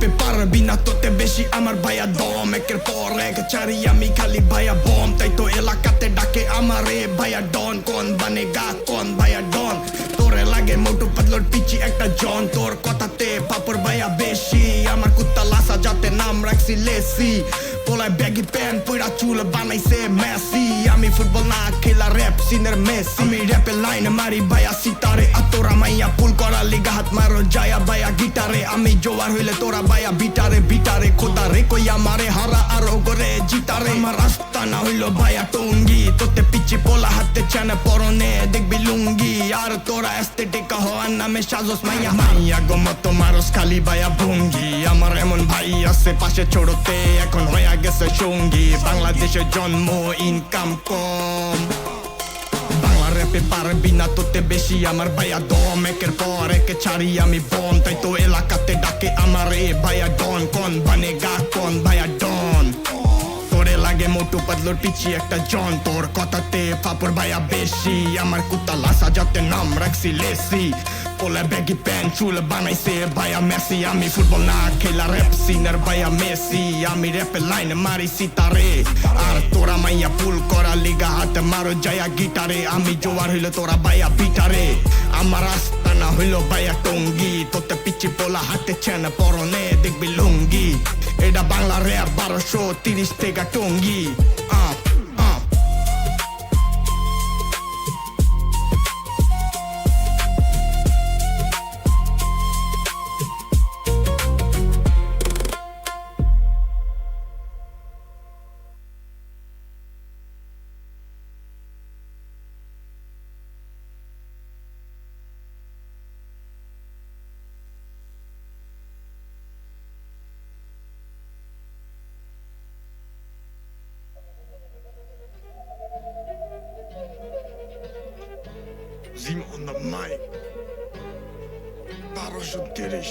র্যাপে পারবি না তোতে বেশি আমার ভাইয়া দম একের পর এক চারি আমি খালি ভাইয়া বম তাই তো এলাকাতে ডাকে আমারে ভাইয়া ডন কোন বানেগা কোন ভাইয়া ডন তোরে লাগে মোটু পাতলোর পিচি একটা জন তোর কথাতে পাপড় ভাইয়া বেশি আমার কুত্তা লাসা যাতে নাম রাখছি লেসি পোলায় ব্যাগি প্যান্ট পুরা চুল বানাইছে মেসি আমি ফুটবল না খেলা র্যাপ সিনের মেসি আমি র্যাপে লাইন মারি ভাইয়া সিতারে আর তোরা মাইয়া পুল করা লিগা হাত মারো যায়া ভাইয়া গিটারে আমি জোয়ার হইলে তোরা ভাইয়া বিটারে বিটারে খোদা রে কইয়া মারে হারা আরো করে জিতারে আমার রাস্তা না হইলো ভাইয়া টঙ্গি তোতে পিচি পোলা হাতে চানে পরনে দেখবি লুঙ্গি আর তোরা এস্থেটিক হওয়ার নামে সাজস মাইয়া মাইয়া গমত মারস খালি ভাইয়া ভঙ্গি আমার এমন ভাই আছে পাশে ছোড়তে এখন হইয়া গেছে সঙ্গী বাংলাদেশে জন্ম ইনকাম কম বাংলা র্যাপে পারবি না তোতে বেশি আমার ভাইয়া দম একের পর একে ছাড়ি আমি বম তাই তো এলাকাতে ডাকে আমারে ভাইয়া ডন কোন বানেগা কোন ভাইয়া ডন তোরে লাগে মোটু পাতলোর পিচি একটা জন তোর কথাতে পাপড় ভাইয়া বেশি আমার কুত্তা লাসা যাতে নাম রাখছি লেসি পোলা ব্যাগি প্যান্ট চুল বানাইছে ভাইয়া মেসি আমি ফুটবল না খেলা র্যাপ সিনার ভাইয়া মেসি আমি র্যাপে লাইন মারি সিতারে আর তোরা মাইয়া পুল করা লিগা হাতে মারো যায়া গিটারে আমি জোয়ার হইলো তোরা ভাইয়া বিটারে আমার রাস্তা না হইলো ভাইয়া টঙ্গি তোতে পিচি পোলা হাতে চেন পরনে দেখবি লুঙ্গি এটা বাংলা র্যাপ 1230 টাকা Tongi Zim on the mic 1230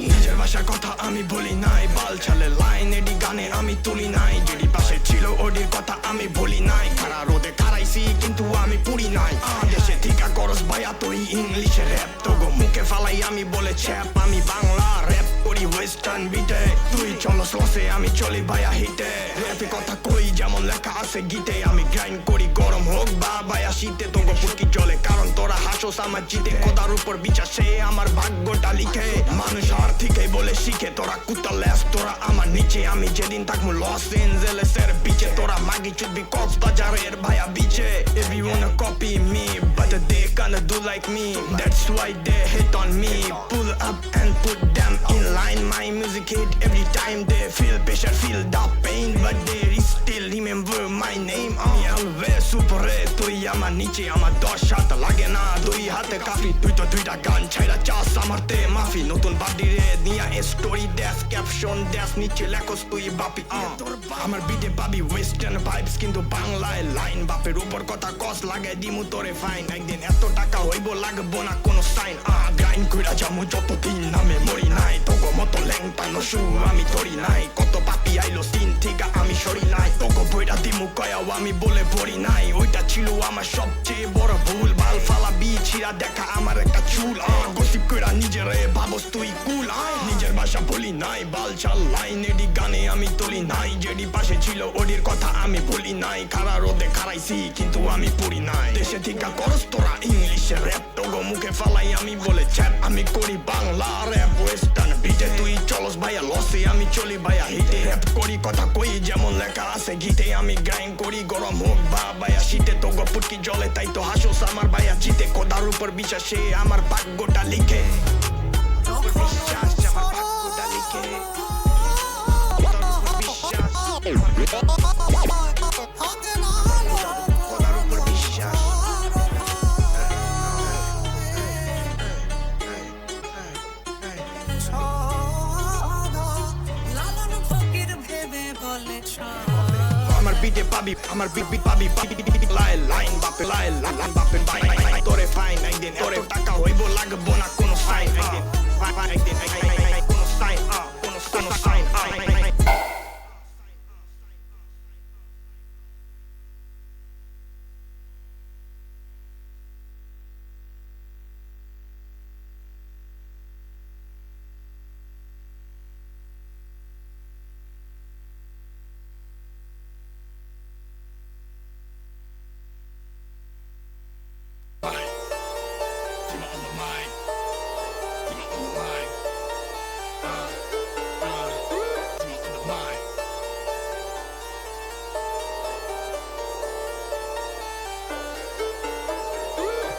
নিজের ভাষার কথা আমি বলি নাই বাল ছালে লাইন এডি গানে আমি তুলি নাই যেডি পাশে ছিল ওডির কথা আমি বলি নাই খারা রোদে খারাইছি কিন্তু আমি পুরি নাই দেশে ঠিকা করস ভাইয়া তুই ইংলিশে র্যাপ তোগো মুখে ফালাই আমি বলে ছ্যাপ আমি বাংলা র্যাপ করি ওয়েস্টার্ন বিটে তুই চলো স্লসে আমি চলি ভাইয়া হিটে র্যাপে কথা কই যেমন লেখা আছে গীতে আমি গ্রাইন্ড করি গরম হোক বা ভাইয়া শীতে তোগো পুটকি চলে কারণ তোরা হাসোস আমার জিতে খোদার উপর বিচার সে আমার ভাগ্যটা লিখে মানুষ আর্থিকই বলে শিখে তোরা কুত্তা লেস তোরা আমার নিচে আমি যেদিন থাকবো লস এঞ্জেলেসের বিচে তোরা মাগি চুদবি কক্সবাজারের ভাইয়া বিচে everyone copy me but they gonna do like me that's why they hate on me pull up and put them in line my music hit every time they feel pressure feel the pain but they still remember my name আমি always super তুই আমার নিচে আমার 10 হাত লাগে না দুই হাতে কাফি তুই তো দুইটা গান ছাইরা চাস আমার তে মাফি নতুন বাড়ি রে নিয়া স্টোরি দেশ ক্যাপশন দেশ নিচে লেখস তুই বাপি আমার বিটে পাবি ওয়েস্টার্ন ভাইবস কিন্তু বাংলায় লাইন বাপের উপর কথা কস লাগাই দিমু তোরে ফাইন একদিন এত টাকা হইব লাগবো না কোনো সাইন গ্রাইন্ড কইরা যামু যতদিন নামে মরি নাই তোগো মতো ল্যাংটানো শু আমি ধরি নাই কত পাপি আইলো সিন থেকে আমি সরি নাই তোগো বইটা দিমু কয়াও আমি বলে পড়ি নাই ওইটা ছিল আমার সবচেয়ে বড় ভুল বাল ফালা বিছিরা দেখা আমার একটা চুল গসিপ কইরা নিজেরে ভাবস তুই কুল নিজের ভাষা বলি নাই বাল চাল লাইন এডি গানে আমি তুলি নাই যেডি পাশে ছিল ওডির কথা আমি বলি নাই খারা রোদে খারাইছি কিন্তু আমি পড়ি নাই দেশে ঠিকা করস তোরা ইংলিশে র্যাপ তোগো মুখে ফালাই আমি বলে ছ্যাপ আমি করি বাংলা র্যাপ ওয়েস্টার্ন বিটে তুই চলস ভাইয়া লসে আমি চলি ভাইয়া হিটে র্যাপ করি কথা কই যেমন লেখা আছে গীতে আমি গ্রাইন্ড করি গরম হোক বা ভাইয়া শীতে তোগো পুটকি জলে তাই তো হাসোস আমার ভাইয়া জিতে খোদার উপর বিচার সে আমার ভাগ্যটা লিখে বিশ্বাস আমার ভাগ্যটা লিখে খোদার উপর বিশ্বাস খোদার উপর বিশ্বাস আমার বিটে পাবি আমার বিট পাবি লাইন বাপে লাইন বাপে তোরে ফাইন একদিন তোরে টাকা হইব লাগবো না কোনো সাইন একদিন কোনো সাইন কোনো সাইন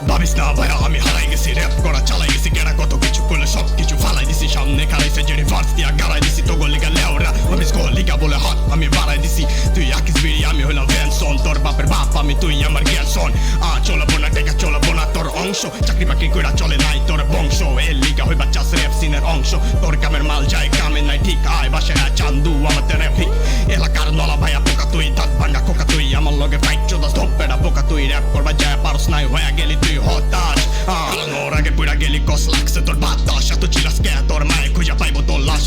ভাবিস না ভাইয়া আমি হারাই গেছি, র্যাপ করা চালাই গেছি, কেনা কত কিছু করলে সব কিছু ফালাই দিছি, সামনে খারাইছে যে রিভার্স দিয়া গাড়াই দিছি, তোগো লিগা লেওরা ভাবিস গো লিগা বলে হাত আমি বাড়াই দিছি। তুই আকিস বিড়ি আমি হইলাম ভ্যানসন, তোর বাপের বাপ আমি তুই আমার জ্ঞানসন। চলবো না টেকা চলবো না তোর অংশ, চাকরি বাকরি কইরা চলে নাই তোর বংশ, এর লিগা হইবা চাষ র্যাপ সিনের অংশ, তোর কামের মাল যায় কামের নাই ঠিক, আয় বাসায় চান্দু আমাদের র্যাপ ঠিক, এলাকার নলা ভাইয়া পোকা তুই, দাঁত ভাঙ্গা কোকা তুই, আমার লগে ফাইট চোদাস ধপ্পেটা পোকা তুই, র্যাপ করবা যায় পারস নাই হয়ে গেলি তুই হতাশ। ওর আগে পুরা গেলি কস লাগছে তোর বাতাস, এত চিলাস কে তোর মায়ে খুঁজা পাইবো তোর লাশ।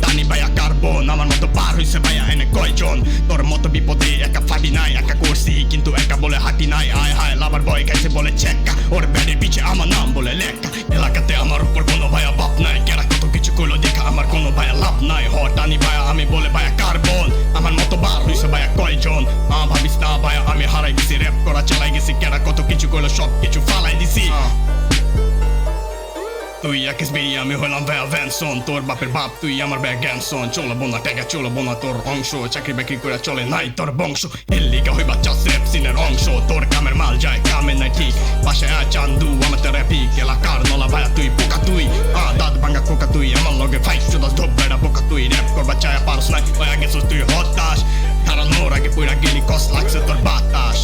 টানি ভাইয়া কার্বন আমার মতো পার হইছে ভাইয়া এনে কয়জন, তোর মতো বিপদে একা ফাটি নাই, একা করছি কিন্তু একা বলে হাঁটি নাই, আয় হায় লাভার বয় খাইছে বলে চেক্কা, ওর ব্যাডের পিছে আমার নাম বলে লেখা, এলাকাতে আমার উপর কোনো ভাইয়া বাপ নাই, কেরা কত কিছু করলো দেখা আমার কোনো ভাইয়া লাভ নাই। টানি ভাইয়া আমি বলে ভাইয়া কার্বন আমার মতো বার হইছে ভাইয়া কয়জন, ভাবিস না ভাইয়া আমি হারাই গেছি, র্যাপ করা চালাই গেছি, কেরা কত কিছু করলো সব কিছু ফালাই দিছি। তুই আকিস বিড়ি আমি হইলাম ভাইয়া ভ্যানসন, তোর বাপের বাপ তুই আমার ভাইয়া জ্ঞানসন, চলবো না টেকা চলবো না তোর অংশ, চাকরি বাকরি করে চলে নাই তোর বংশ, এর লিগা হইবা চাষ র্যাপ সিনের অংশ, তোর কামের মাল যায় কামের নাই ঠিক, পাশে চান্দু আমাদের র্যাপিক, এলাকার নলা ভাইয়া তুই পোকা তুই, দাঁত ভাঙ্গা কোকা তুই, আমার লগে ফাইট চোদাস ধপ্পেটা পোকা তুই, র্যাপ করবা চায়া পারস নাই হয়ে গেছিস তুই হতাশ, কারণ ওর আগে পুরা গেলি কস লাগছে তোর বাতাস।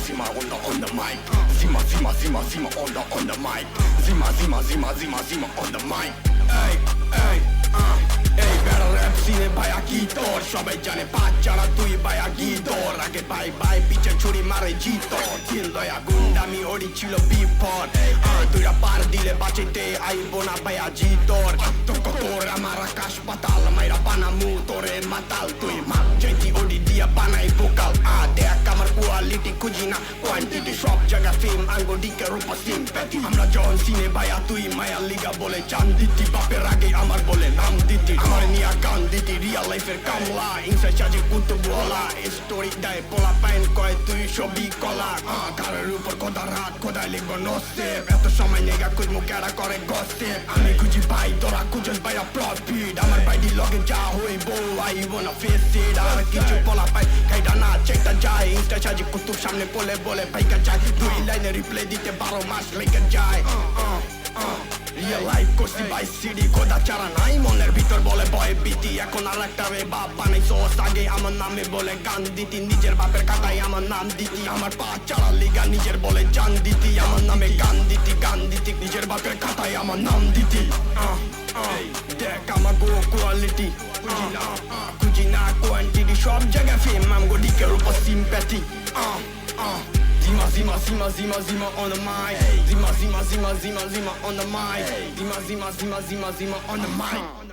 Zima on the mic. Zima on the mic. Zima on the mic. Hey, বেড়া র্যাপ সিনে ভাইয়া কি তোর, সবাই জানে বাচ্চারা তুই ভাইয়া গিদর, আগে বাই বাই পিছে ছুরি মারে জিতর, তিন দয়া গুন্ডামি ওরি ছিল বিপদ, দুইটা পার দিলে বাঁচিতে আইবো না ভাইয়া জিতর, তোর আমার আকাশ পাতাল মাইরা বানামু তোরে মাতাল, তুই মাপ চাইতি ওডি দিয়া বানাই ভোকাল, দেখ আমার কোয়ালিটি খুঁজি না কোয়ান্টিটি, সব জায়গা ফেম আঙ্গো ডিকের উপর সিম্প্যাথি, আমরা জন সিনে ভাইয়া তুই মায়া লিগা বলে চান দিতি, বাপের আগে আমার বলে নাম দিতি, আমার নিয়া গান দিতি, রিয়াল লাইফের কামলা, ইনসা সাজে কুতুবওয়ালা, স্টোরি দেয় পোলা পাইন কয় তুই ছবি কলা, ঘরের উপর খোদার হাত খোদায় লিখবো নসেব, এত সময় নেগা খুঁজমু কেডা করে গসেব, আমি খুঁজি ভাই তোরা খুঁজস ভাইয়া প্রফিট, আমার বাইডি লগে যা হইব আই ওয়ানা ফেস ইট, আর কিছু পোলা পাই খাইটা না চেকটা যায়, ইনসা সাজে কুতুব সামনে বলে বলে ভাইকা যায়, দুই লাইনে রিপ্লে দিতে 12 মাস লেগে যায়, রিয়েল লাইফ করছি বাই সিডি, খোদা চারা নাই মনের ভিতর বলে ভয় ভীতি, এখন আর একটা রে বাপ বানাইছোস, আগে আমার নামে বলে গান দিতি, নিজের বাপের খাতায় আমার নাম দিতি, আমার পা চারা লিগা নিজের বলে জান দিতি, আমার নামে গান দিতি নিজের বাপের খাতায় আমার নাম দিতি, দেখ আমার গো কোয়ালিটি, খুঁজি না কোয়ান্টিটি, সব জায়গায় ফেম আমগো ডিকের উপর sympathy, Zima on the mic. Zima on the mic. Zima on the mic.